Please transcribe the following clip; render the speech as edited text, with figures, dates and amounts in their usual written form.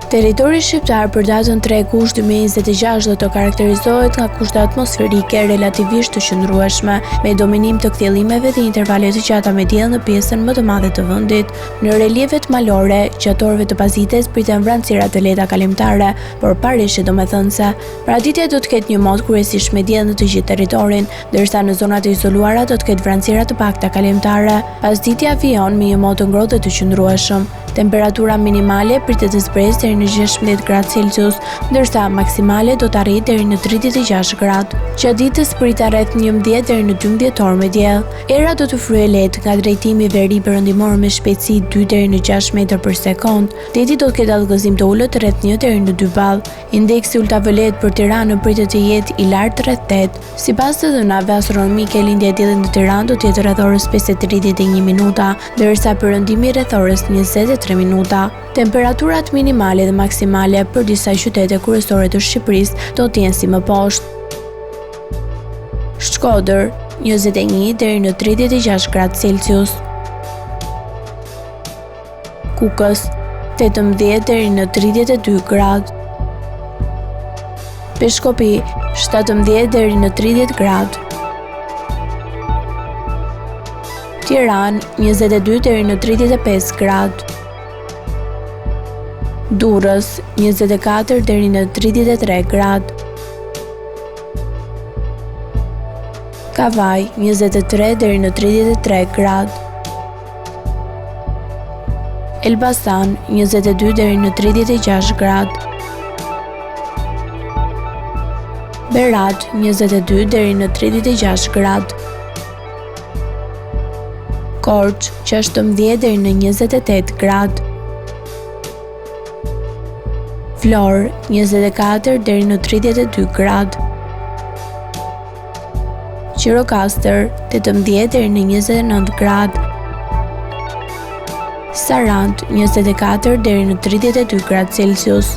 Territori shqiptar për datën 3 gusht 2026 do të karakterizohet nga kushte atmosferike relativisht të qëndrueshme, me dominim të kthjellimeve dhe intervale të gjata me diell në pjesën më të madhe të vendit. Në relievet malore, gjatorëve të pazites priten vranësira të lehta kalimtare, por parishje domethënëse. Paraditja do të ketë një mod kryesisht me diell në të gjithë territorin, ndërsa në zonat e izoluara do të ketë vranësira të pakta kalimtare. Pasditja vijon me një mod të ngrohtë dhe të qëndrueshëm. Temperatura minimale pritet të zbresë deri në 16 gradë Celsius, ndërsa maksimale do të arrijë deri në 36 gradë. Gjatë ditës priten rreth 11 deri në 12 orë me diell. Era do të fryejë lehtë nga drejtimi veri perëndimor me shpejtësi 2 deri në 6 metër për sekond. Deti do të ketë allëgëzim të ulët rreth 1 deri në 2 ball. Indeksi ultraviolet për Tiranën pritet të jetë i lartë rreth 8. Sipas të dhënave astronomike, lindja e diellit në Tiranë do të jetë rreth orës 5:31 minuta, ndërsa perëndimi rreth orës 23 minuta. Temperaturat minimale dhe maksimale për disa qytete kryesore të Shqipërisë do të jenë si më poshtë. Shkodër 21 deri në 36 gradë Celsius. Kukës 18 deri në 32 gradë. Peshkopi 17 deri në 30 gradë. Tiranë 22 deri në 35 gradë. Durrës 24 deri në 33 gradë. Kavaj 23 deri në 33 gradë. Elbasan 22 deri në 36 gradë. Berat 22 deri në 36 gradë. Korçë 16 deri në 28 gradë. Florë 24 deri në 32 gradë. Gjirokastër 18 deri në 29 gradë. Sarandë 24 deri në 32 gradë Celsius.